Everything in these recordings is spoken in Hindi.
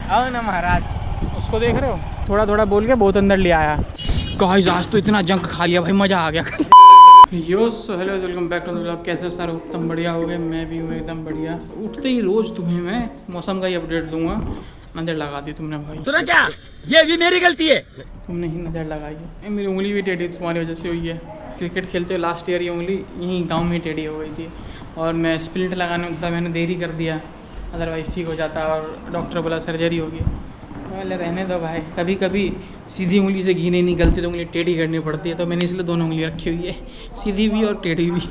आओ ना महाराज, उसको देख रहे हो, थोड़ा थोड़ा बोल के बहुत अंदर ले आया। गाइस आज तो इतना जंक खा लिया भाई, मज़ा आ गया। Yo so hello welcome back to the vlog. कैसे सारे एकदम बढ़िया हो गए, मैं भी हूँ एकदम बढ़िया। उठते ही रोज़ तुम्हें मैं मौसम का ही अपडेट दूंगा। नज़र लगा दी तुमने भाई, सुना क्या? ये भी मेरी गलती है, तुमने ही नज़र लगाई है। मेरी उंगली भी टेढ़ी तुम्हारी वजह से हुई है। क्रिकेट खेलते हुए लास्ट ईयर ये उंगली यहीं गाँव में टेढ़ी हो गई थी और मैं स्प्लिंट लगाने उठता मैंने देरी कर दिया, अदरवाइज़ ठीक हो जाता। और डॉक्टर बोला सर्जरी होगी। पहले रहने दो भाई, कभी कभी सीधी उंगली से घी नहीं निकलती तो उंगली टेढ़ी करनी पड़ती है, तो मैंने इसलिए दोनों उंगली रखी हुई है, सीधी भी और टेढ़ी भी।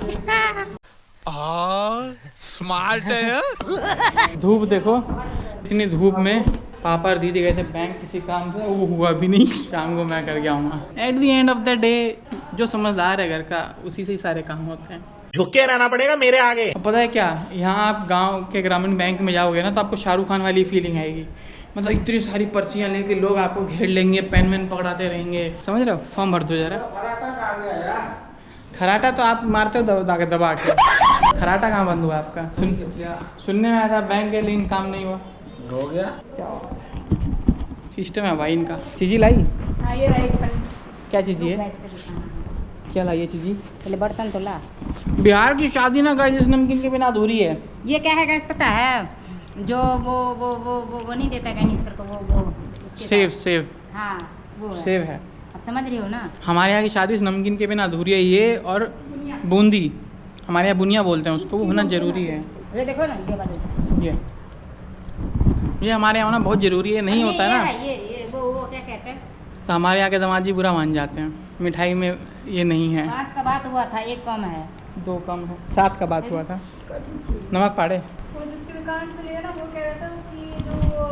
स्मार्ट है। धूप देखो, इतनी धूप में पापा और दीदी गए थे बैंक किसी काम से, वो हुआ भी नहीं। शाम को मैं कर गया हूँ। At the end of the day जो समझदार है घर का, उसी से ही सारे काम होते हैं। झुके रहना पड़ेगा मेरे आगे। पता है क्या, यहाँ आप गांव के ग्रामीण बैंक में जाओगे ना तो आपको शाहरुख खान वाली फीलिंग आएगी। मतलब इतनी सारी पर्चियाँ लेके लोग आपको घेर लेंगे, पेन वेन पकड़ाते रहेंगे, समझ रहे हो। फॉर्म भर दो जरा। खराटा तो आप मारते हो दबा के, खराटा कहाँ बंद हुआ आपका? सुनने में आया था बैंक के, लेकिन काम नहीं हुआ। हो गया क्या सिस्टम है भाई इनका। चीज़ी लाई? क्या चीज़ी है? क्या लाई है चीज़ी? पहले बर्तन तो ला। बिहार की शादी ना गाइस इस नमकीन के बिना अधूरी है। ये क्या है गाइस पता है? जो वो नहीं देता गाइस करके वो उसके सेव साथ। सेव हाँ वो है। सेव है। अब समझ रही हो ना? हमारे यहाँ की शादी इस नमकीन के बिना अधूरी है। ये और बूंदी, हमारे यहाँ बुनिया बोलते हैं उसको, वो होना ज़रूरी है। ये देखो ना, ये वाला ये हमारे यहाँ होना बहुत ज़रूरी है। नहीं होता है ना ये वो क्या कहते हैं? तो हमारे यहाँ के दामाद जी बुरा मान जाते हैं। मिठाई में ये नहीं है। 5 का बात हुआ था, 1 कम है। 2 कम है, 7 का बात हुआ था। नमक पाड़े वो जिसकी दुकान से लिया ना, वो कह रहा था कि जो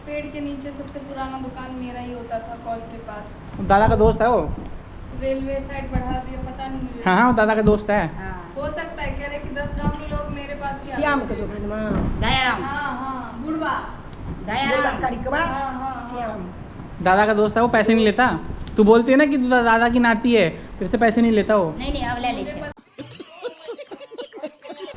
पेड़ के नीचे सबसे पुराना दुकान मेरा ही होता था, कॉल के पास। दादा का दोस्त है वो। रेलवे साइड बढ़ा दिया, पता नहीं मुझे। हाँ वो दादा का दोस्त है। हाँ हो सकता है, कह रहे कि 10 गांव के लोग मेरे पास ही आते श्याम थे। के दुकान में दयाराम। हाँ बुढ़वा। दयाराम हाँ। दादा का दोस्त है वो, पैसे नहीं लेता। तू बोलती है ना कि तू दादा की नाती है, तेरे से पैसे नहीं लेता वो। नहीं अब ले ली छे।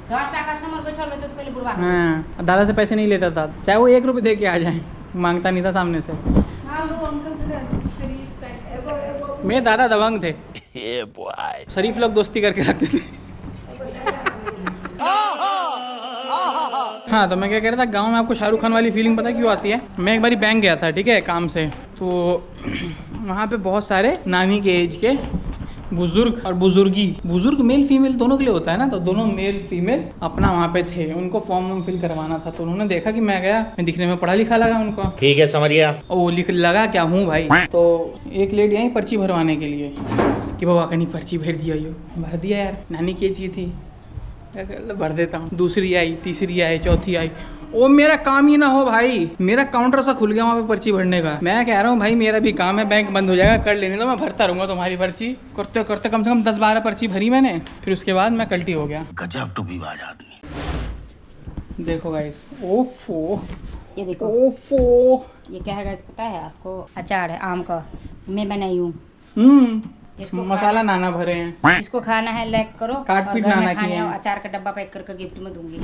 10 टाका समर बैठल रहते तो पहले बुढ़वा। हाँ दादा से पैसे नहीं लेता था, चाहे वो 1 रुपये दे के आ जाए, मांगता नहीं था सामने से। हाँ वो अंकल थोड़े शरीफ टाइप। मेरे दादा दबंग थे, शरीफ लोग दोस्ती करके रखते थे। हाँ तो मैं क्या कह रहा था, गांव में आपको शाहरुख खान वाली फीलिंग पता क्यों आती है? मैं एक बारी बैंक गया था, ठीक है, काम से। तो वहाँ पे बहुत सारे नानी के एज के बुजुर्ग और बुजुर्ग मेल फीमेल दोनों के लिए होता है ना, तो दोनों मेल फीमेल अपना वहाँ पे थे। उनको फॉर्म फिल करवाना था, तो उन्होंने देखा कि मैं गया, मैं दिखने में पढ़ा लिखा लगा उनको। ठीक है समझ गया। ओ लिख लगा क्या हूँ भाई। तो एक लेडी आई पर्ची भरवाने के लिए कि बाबा कहीं पर्ची भर दिया। यो भर दिया यार, नानी की एज की थी, भर देता हूँ। दूसरी आई, तीसरी आई, चौथी आई। ओ मेरा काम ही ना हो भाई, मेरा काउंटर सा खुल गया वहाँ पे पर्ची भरने का। मैं कह रहा हूँ भाई मेरा भी काम है, बैंक बंद हो जाएगा, कर लेने दो, मैं भरता रहूँगा तुम्हारी पर्ची। करते करते कम से कम 10-12 पर्ची भरी मैंने। फिर उसके बाद मैं कल्टी हो गया। गजब टूबीबाज आदमी। देखो गाइस, ओफो ये देखो, ओफो, ये क्या है गाइस पता है आपको? अचार है आम का, मैं बनाई हूँ। इसको मसाला नाना भरे हैं। इसको खाना है लाइक करो, काट और पीट घर में नाना खाने किए हैं। आओ, अचार का डब्बा पैक करके गिफ्ट में दूंगी।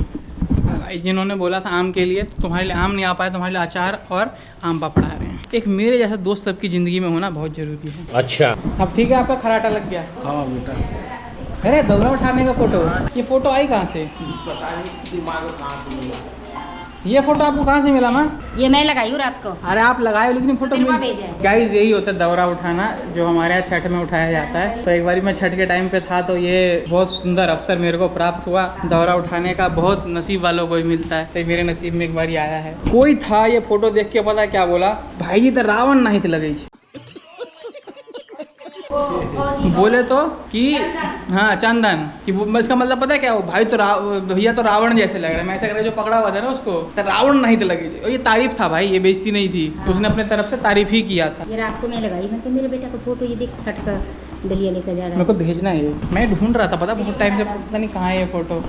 जिन्होंने बोला था आम के लिए, तो तुम्हारे लिए आम नहीं आ पाया, तुम्हारे लिए अचार और आम पापड़ आ रहे हैं। एक मेरे जैसा दोस्त सबकी ज़िंदगी में होना बहुत ज़रूरी है। अच्छा अब ठीक है, आपका खराटा लग गया। हाँ बेटा। अरे दौरा उठाने का फोटो, ये फोटो आई कहाँ से? पता नहीं दिमाग कहाँ से मिला। ये फोटो आपको कहाँ से मिला माँ? ये मैं लगाई हूँ रात को। अरे आप लगाए हो, लेकिन फोटो सुधीरवा भेजा है। गाइस यही होता है दौरा उठाना, जो हमारे यहाँ छठ में उठाया जाता है। तो एक बारी मैं छठ के टाइम पे था, तो ये बहुत सुंदर अवसर मेरे को प्राप्त हुआ दौरा उठाने का। बहुत नसीब वालों को ही मिलता है, तो मेरे नसीब में एक बारी आया है। कोई था, ये फोटो देख के पता क्या बोला, भाई ये तो रावण नहीं लगे। बोले तो कि हाँ चंदन कि इसका मतलब पता है क्या, वो भाई तो भैया तो रावण जैसे लग रहा है। मैं ऐसा कर रहा जो पकड़ा हुआ था ना उसको, तो रावण नहीं तो लगे। और ये तारीफ था भाई, ये बेइज्जती नहीं थी। तो उसने अपने तरफ से तारीफ ही किया था। ये रात को मैं लगाई, मैं मेरे बेटा को फोटो ये देख छठ का डलिया लेकर जा रहा मेरे को भेजना है। मैं ढूंढ रहा था, पता बहुत टाइम से, पता नहीं कहाँ है ये फोटो।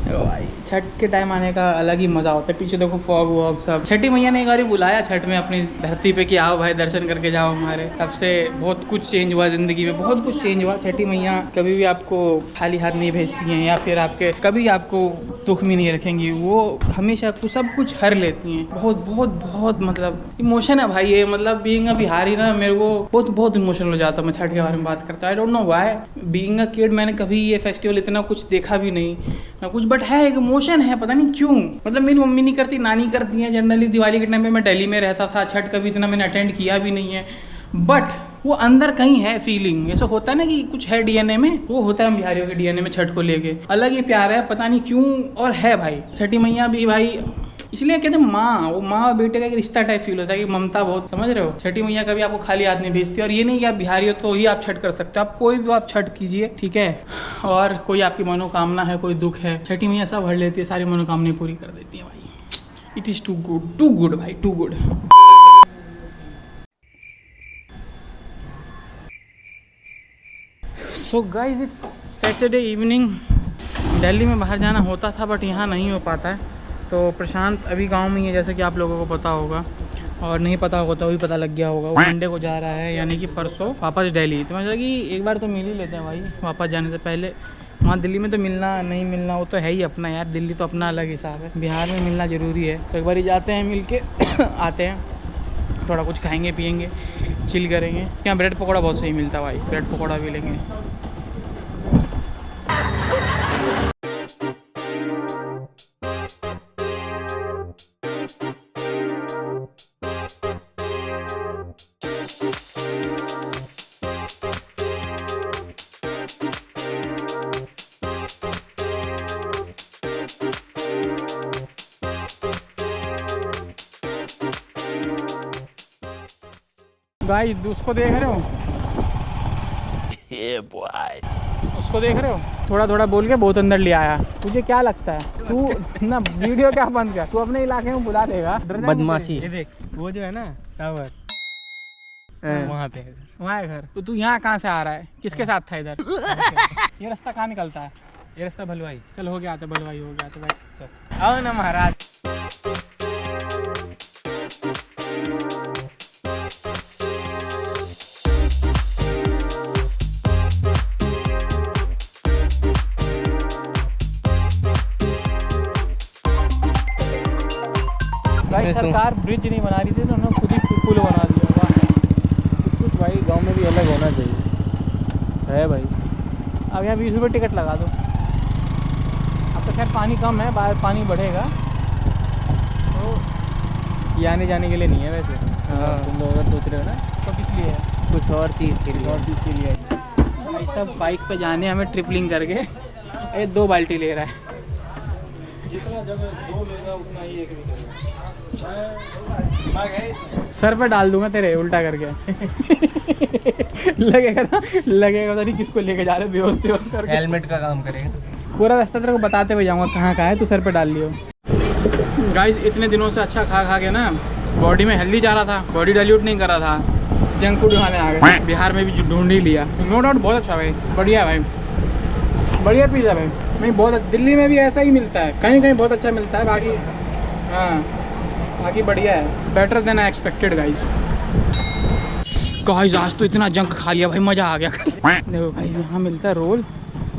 भाई छठ के टाइम आने का अलग ही मज़ा होता है। पीछे देखो फॉग वॉग सब। छठी मैया ने एक बार बुलाया छठ में अपनी धरती पे कि आओ भाई दर्शन करके जाओ हमारे। तब से बहुत कुछ चेंज हुआ ज़िंदगी में, बहुत कुछ चेंज हुआ। छठी मैया कभी भी आपको खाली हाथ नहीं भेजती हैं या फिर आपके कभी आपको दुख में नहीं रखेंगी। वो हमेशा आपको सब कुछ हर लेती हैं। बहुत बहुत बहुत मतलब इमोशन है भाई ये। मतलब बीइंग अ बिहारी ना मेरे को बहुत बहुत इमोशनल हो जाता मैं छठ के बारे में बात करता हूँ। I don't know why. Being a kid मैंने कभी ये फेस्टिवल इतना कुछ देखा भी नहीं ना कुछ, बट है एक इमोशन है, पता नहीं क्यों। मतलब मेरी मम्मी नहीं करती, नानी करती है। जनरली दिवाली के टाइम पे मैं दिल्ली में रहता था, छठ कभी इतना मैंने अटेंड किया भी नहीं है, बट वो अंदर कहीं है फीलिंग। ऐसा होता है ना कि कुछ है डीएनए में, वो होता है हम बिहारियों के डीएनए में छठ को लेके। अलग ही प्यार है, पता नहीं क्यों। और है भाई छठी मैया भी भाई, इसलिए कहते हैं माँ, वो माँ और बेटे का एक रिश्ता टाइप फील होता है कि ममता बहुत, समझ रहे हो। छठी मैया कभी आपको खाली हाथ नहीं भेजती। और ये नहीं कि आप बिहारी हो तो ही आप छठ कर सकते हो, आप कोई भी आप छठ कीजिए, ठीक है। और कोई आपकी मनोकामना है, कोई दुख है, छठी मैया सब हर लेती है, सारी मनोकामनाएं पूरी कर देती है भाई। इट इज़ टू गुड भाई, too good. So guys it's Saturday evening. Delhi में बाहर जाना होता था बट यहाँ नहीं हो पाता है। तो प्रशांत अभी गांव में ही है जैसे कि आप लोगों को पता होगा, और नहीं पता होगा तो भी पता लग गया होगा। वो मंडे को जा रहा है यानी कि परसों वापस दिल्ली। तो मैं सोचा कि एक बार तो मिल ही लेते हैं भाई वापस जाने से पहले। वहाँ दिल्ली में तो मिलना नहीं मिलना वो तो है ही अपना यार, दिल्ली तो अपना अलग हिसाब है, बिहार में मिलना ज़रूरी है। तो एक बार ही जाते हैं, मिल के आते हैं, थोड़ा कुछ खाएँगे पियेंगे, चिल करेंगे। यहाँ ब्रेड पकौड़ा बहुत सही मिलता है भाई, ब्रेड पकौड़ा भी लेंगे। गाइस उसको देख रहे हो, उसको देख रहे हो, थोड़ा थोड़ा बोल के बहुत अंदर ले आया। तुझे क्या लगता है तू ना वीडियो क्या बंद कर, तू अपने इलाके में बुला देगा। बदमाशी। ये देख वो जो है ना टावर, वहाँ पे वहाँ है घर। तो तू यहाँ कहाँ से आ रहा है, किसके साथ था इधर? ये रास्ता कहाँ निकलता है? ये रास्ता भलवाई। चल हो गया आते, भलवाई हो गया आते भाई। चल आओ ना महाराज। भाई सरकार ब्रिज नहीं बना रही थी तो उन्होंने खुद ही पुल बना दिया। वाह कुछ भाई गांव में भी अलग होना चाहिए है भाई। अब यहाँ 20 रुपये टिकट लगा दो। अब तो खैर पानी कम है, बाहर पानी बढ़ेगा तो ये आने जाने के लिए नहीं है वैसे। हाँ। तुम लोग अगर सोच रहे हो ना तो किस लिए है? कुछ और चीज़ के लिए, और चीज़ के लिए। भाई सब बाइक पे जाने हमें ट्रिपलिंग करके ये 2 बाल्टी ले रहा है। जितना जगह 2 लेगा उतना ही 1 भी सर पे डाल दूंगा तेरे उल्टा करके। लगेगा ना, लगेगा तो नहीं किसको लेके जा रहे बेहोश बेहोश करके। हेलमेट का काम करेगा। पूरा रास्ता तेरे को बताते हुए जाऊंगा कहाँ कहाँ है, तू सर पे डाल लियो। गाइस इतने दिनों से अच्छा खा खा के ना बॉडी में हेल्दी जा रहा था, बॉडी डाइल्यूट नहीं कर रहा था, जंक फूड खाने आ गए। बिहार में भी ढूंढ ही लिया। नो डाउट बहुत अच्छा भाई, बढ़िया भाई, बढ़िया पिज़्ज़ा भाई। नहीं बहुत, दिल्ली में भी ऐसा ही मिलता है, कहीं कहीं बहुत अच्छा मिलता है, बाकी हाँ बाकी बढ़िया है, better than I expected guys. Guys आज तो इतना जंक खा लिया भाई, मज़ा आ गया। देखो गाइस यहाँ मिलता है रोल,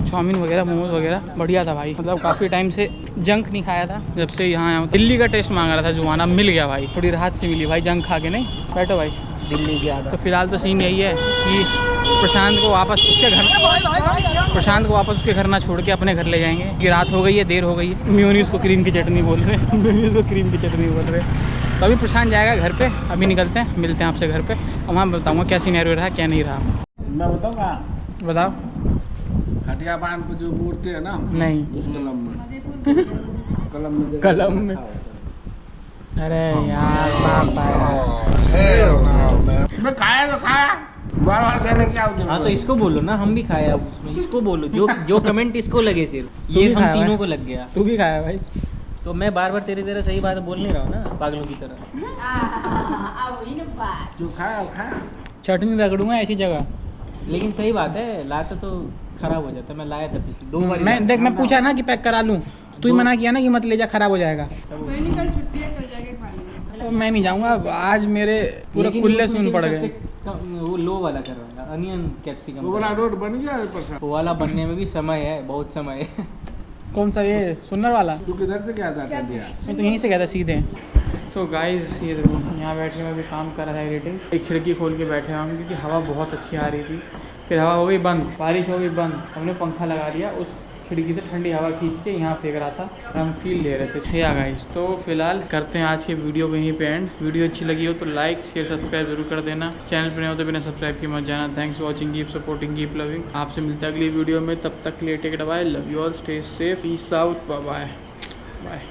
चाउमीन वगैरह, मोमोज वगैरह, बढ़िया था भाई। मतलब काफ़ी टाइम से जंक नहीं खाया था, जब से यहाँ आया हूँ। दिल्ली का टेस्ट मांग रहा था जुबाना, मिल गया भाई, थोड़ी राहत सी मिली भाई जंक खा के। नहीं बैठो भाई, दिल्ली की आदत। तो फिलहाल तो सीन यही है कि प्रशांत को वापस उसके घर ना छोड़ के अपने घर ले जाएंगे कि रात हो गई है, देर हो गई है। म्यूनीस को क्रीम की चटनी बोल रहे हैं, म्यूनीस को क्रीम की चटनी बोल रहे हैं। तो अभी प्रशांत जाएगा घर पे, अभी निकलते हैं, मिलते हैं आपसे घर पे और वहाँ बताऊँगा क्या सीनैरियो रहा क्या नहीं रहा। मैं बताऊँगा, बताओ। खटिया बांध पे जो मूर्ति है ना, नहीं उस मधेपुर कलम में। अरे यार बाप मैं खाया तो खाया, बार बार कहने क्या होता है। हाँ तो इसको बोलो ना, हम भी खाया उसमें, इसको बोलो जो कमेंट इसको लगे सिर्फ, तू ये भी हम खाया तीनों भाई? को लग गया। तू भी खाया भाई? तो मैं बार बार तेरी तरह सही बात बोल नहीं रहा हूँ ना, पागलों की तरह। वही ना बात। जो खाया वो खाया। चटनी रगड़ूंगा ऐसी जगह। लेकिन सही बात है, लाते तो खराब हो जाता है। मैं लाया था पिछले 2 बार। मैं देख मैं पूछा ना कि पैक करा लूँ, तू ही मना किया ना कि मत ले जा, खराब हो जाएगा। कोई नहीं, कल छुट्टी है, कल जाके खा लेंगे। तो मैं नहीं जाऊँगा, आज मेरे पूरे कुल्ले सुन पड़ गए। वो लो वाला करवाऊंगा, अनियन कैप्सिकम। वो वाला रोड बन गया है प्रसाद। वो वाला बनने में भी समय है, बहुत समय है। कौन सा, ये सुन्नर वाला? तू किधर से क्या था कर दिया? मैं तो यहीं से गया था सीधे। तो गाइस ये देखो, यहाँ बैठ के मैं भी काम कर रहा था एडिटिंग। एक खिड़की खोल के बैठे हुए हम क्योंकि हवा बहुत अच्छी आ रही थी, फिर हवा हो गई बंद, बारिश हो गई बंद, हमने पंखा लगा लिया, उस खिड़की से ठंडी हवा खींच के यहाँ फेंक रहा था और हम फील ले रहे थे। या गाइस तो फिलहाल करते हैं आज के वीडियो को यहीं पे एंड। वीडियो अच्छी लगी हो तो लाइक शेयर सब्सक्राइब जरूर कर देना, चैनल पर नहीं हो तो बिना सब्सक्राइब किए मत जाना। Thanks for watching, keep supporting, keep loving. आपसे मिलते हैं अगली वीडियो में, तब तक के लिए take it bye, love you all, stay safe, peace out, bye bye.